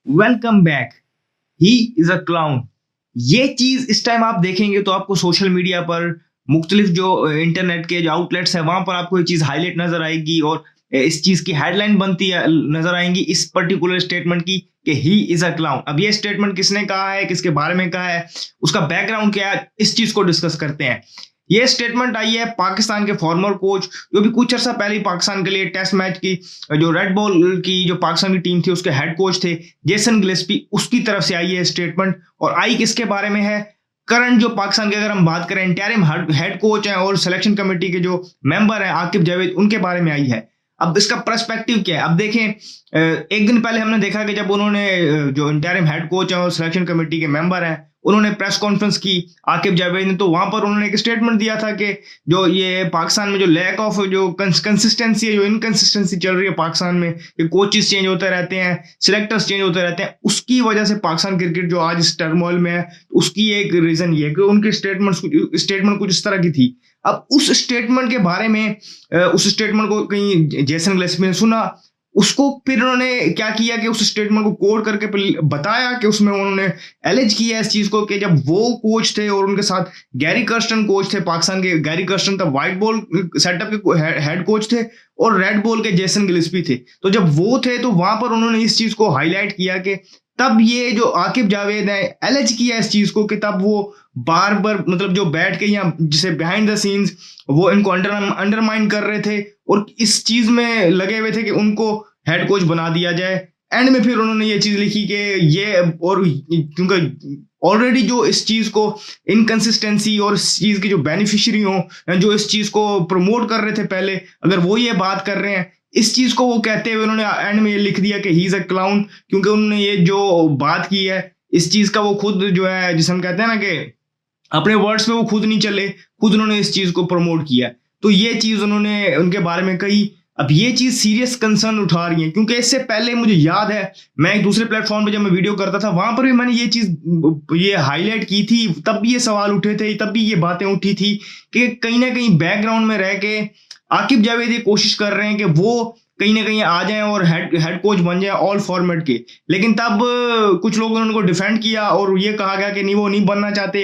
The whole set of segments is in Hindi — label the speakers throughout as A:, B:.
A: Welcome back. He is a clown. ये चीज इस टाइम आप देखेंगे तो आपको सोशल मीडिया पर मुख्तलिफ जो इंटरनेट के जो आउटलेट्स है वहां पर आपको ये चीज हाईलाइट नजर आएगी और इस चीज की हेडलाइन बनती है नजर आएंगी इस पर्टिकुलर स्टेटमेंट की कि ही इज अ क्लाउन। अब ये स्टेटमेंट किसने कहा है, किसके बारे में कहा है, उसका बैकग्राउंड क्या है, इस चीज को डिस्कस करते हैं। ये स्टेटमेंट आई है पाकिस्तान के फॉर्मर कोच जो भी कुछ अर्सा पहले पाकिस्तान के लिए टेस्ट मैच की जो रेड बॉल की जो पाकिस्तान की टीम थी उसके हेड कोच थे जेसन गिलेस्पी, उसकी तरफ से आई है स्टेटमेंट। और आई किसके बारे में है? करंट जो पाकिस्तान की अगर हम बात करें इंटरिम हेड कोच हैं और सिलेक्शन कमेटी के जो मेंबर हैं आकिब जावेद, उनके बारे में आई है। अब इसका पर्सपेक्टिव क्या है? अब देखें, एक दिन पहले हमने देखा कि जब उन्होंने जो इंटरिम हेड कोच हैं और सिलेक्शन कमेटी के मेंबर हैं उन्होंने प्रेस कॉन्फ्रेंस की आकिब जावेद ने, तो वहां पर उन्होंने एक स्टेटमेंट दिया था कि जो ये पाकिस्तान में जो लैक ऑफ जो कंसिस्टेंसी है, जो इनकंसिस्टेंसी चल रही है पाकिस्तान में, कि कोचेस चेंज होते रहते हैं, सिलेक्टर्स चेंज होते रहते हैं, उसकी वजह से पाकिस्तान क्रिकेट जो आज इस टर्मोइल में है उसकी एक रीजन ये है कि उनकी स्टेटमेंट कुछ इस तरह की थी। अब उस स्टेटमेंट के बारे में उस स्टेटमेंट को कहीं जेसन गिलेस्पी ने सुना, उसको फिर उन्होंने क्या किया कि उस स्टेटमेंट को कोड करके बताया कि उसमें उन्होंने एलिज किया इस चीज को कि जब वो कोच थे और उनके साथ गैरी कर्स्टन कोच थे, पाकिस्तान के गैरी कर्स्टन तब व्हाइट बॉल सेटअप के हेड कोच थे और रेड बॉल के जेसन गिलेस्पी थे, तो जब वो थे तो वहां पर उन्होंने इस चीज को हाईलाइट किया कि तब ये जो आकिब जावेद है एलिज किया इस चीज को कि तब वो बार बार मतलब जो बैठ के या जिसे बिहाइंड द सीन्स वो इनको अंडरमाइन कर रहे थे और इस चीज में लगे हुए थे कि उनको हेड कोच बना दिया जाए। एंड में फिर उन्होंने ये चीज लिखी कि ये और क्योंकि ऑलरेडी जो इस चीज को इनकंसिस्टेंसी और इस चीज की जो बेनिफिशियरी हो जो इस चीज को प्रमोट कर रहे थे पहले, अगर वो ये बात कर रहे हैं इस चीज को वो कहते हुए उन्होंने एंड में ये लिख दिया कि ही इज अ क्लाउन, क्योंकि उन्होंने ये जो बात की है इस चीज का वो खुद जो है जिसे हम कहते हैं ना कि अपने वर्ड्स पे वो खुद नहीं चले, खुद उन्होंने इस चीज को प्रमोट किया। तो ये चीज उन्होंने उनके बारे में कही। अब ये चीज सीरियस कंसर्न उठा रही है क्योंकि इससे पहले मुझे याद है मैं एक दूसरे प्लेटफॉर्म पे जब मैं वीडियो करता था वहां पर भी मैंने ये चीज ये हाईलाइट की थी, तब भी ये सवाल उठे थे, तब भी ये बातें उठी थी कि कहीं ना कहीं बैकग्राउंड में रह के आकिब जावेद ये कोशिश कर रहे हैं कि वो कहीं ना कहीं आ जाएं और हेड कोच बन जाएं ऑल फॉर्मेट के। लेकिन तब कुछ लोगों ने उनको डिफेंड किया और ये कहा गया कि नहीं वो नहीं बनना चाहते।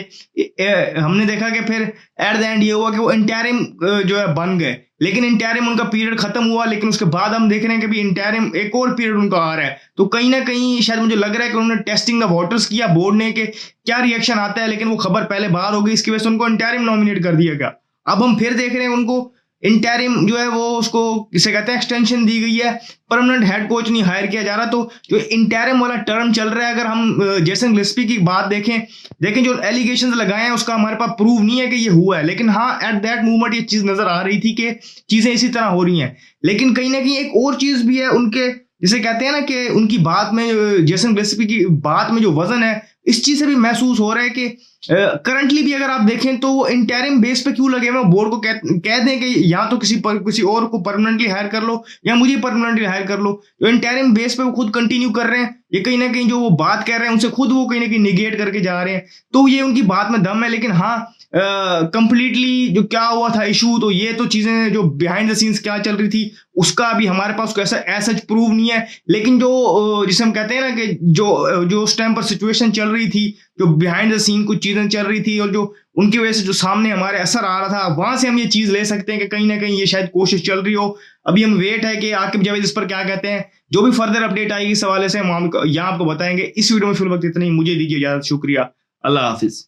A: हमने देखा कि फिर एट द एंड ये हुआ कि वो इंटरिम जो है बन गए, लेकिन इंटरिम उनका पीरियड खत्म हुआ, लेकिन उसके बाद हम देख रहे हैं कि भी इंटरिम एक और पीरियड उनका आ रहा है। तो कहीं ना कहीं शायद मुझे लग रहा है कि उन्होंने टेस्टिंग द वाटर्स किया बोर्ड ने कि क्या रिएक्शन आता है, लेकिन वो खबर पहले बाहर हो गई, इसकी वजह से उनको इंटरिम नॉमिनेट कर दिया गया। अब हम फिर देख रहे हैं उनको इंटरिम जो है वो उसको किसे कहते हैं एक्सटेंशन दी गई है, परमानेंट हेड कोच नहीं हायर किया जा रहा। तो जो इंटरिम वाला टर्म चल रहा है, अगर हम जेसन गिलेस्पी की बात देखें जो एलिगेशंस लगाए हैं उसका हमारे पास प्रूव नहीं है कि ये हुआ है, लेकिन हाँ एट दैट मूवमेंट ये चीज नजर आ रही थी कि चीजें इसी तरह हो रही हैं। लेकिन कहीं ना कहीं एक और चीज भी है उनके जिसे कहते हैं ना कि उनकी बात में जेसन गिलेस्पी की बात में जो वजन है इस चीज से भी महसूस हो रहा है कि करंटली भी अगर आप देखें तो वो इंटरिम बेस पे क्यों लगे हुए बोर्ड को कह दें कि या तो किसी और को परमानेंटली हायर कर लो या मुझे परमानेंटली हायर कर लो। जो इंटरिम बेस पे वो खुद कंटिन्यू कर रहे हैं, ये कहीं ना कहीं जो वो बात कह रहे हैं उनसे खुद वो कहीं ना कहीं निगेट करके जा रहे हैं। तो ये उनकी बात में दम है, लेकिन हाँ कंप्लीटली जो क्या हुआ था इशू, तो ये तो चीजें जो बिहाइंड द सीन्स क्या चल रही थी उसका अभी हमारे पास ऐसा ऐसा प्रूव नहीं है। लेकिन जो जिसे हम कहते हैं ना कि जो उस टाइम पर सिचुएशन चल रही थी, जो बिहाइंड द सीन कुछ चीजें चल रही थी और जो उनकी वजह से जो सामने हमारे असर आ रहा था, वहां से हम ये चीज ले सकते हैं कि कहीं ना कहीं ये शायद कोशिश चल रही हो। अभी हम वेट है कि आकिब जावेद इस पर क्या कहते हैं। जो भी फर्दर अपडेट आएगी इस हवाले से हम यहाँ आपको बताएंगे। इस वीडियो में फिलहाल वक्त इतना ही, मुझे दीजिए इजाजत, शुक्रिया, अल्लाह हाफिज।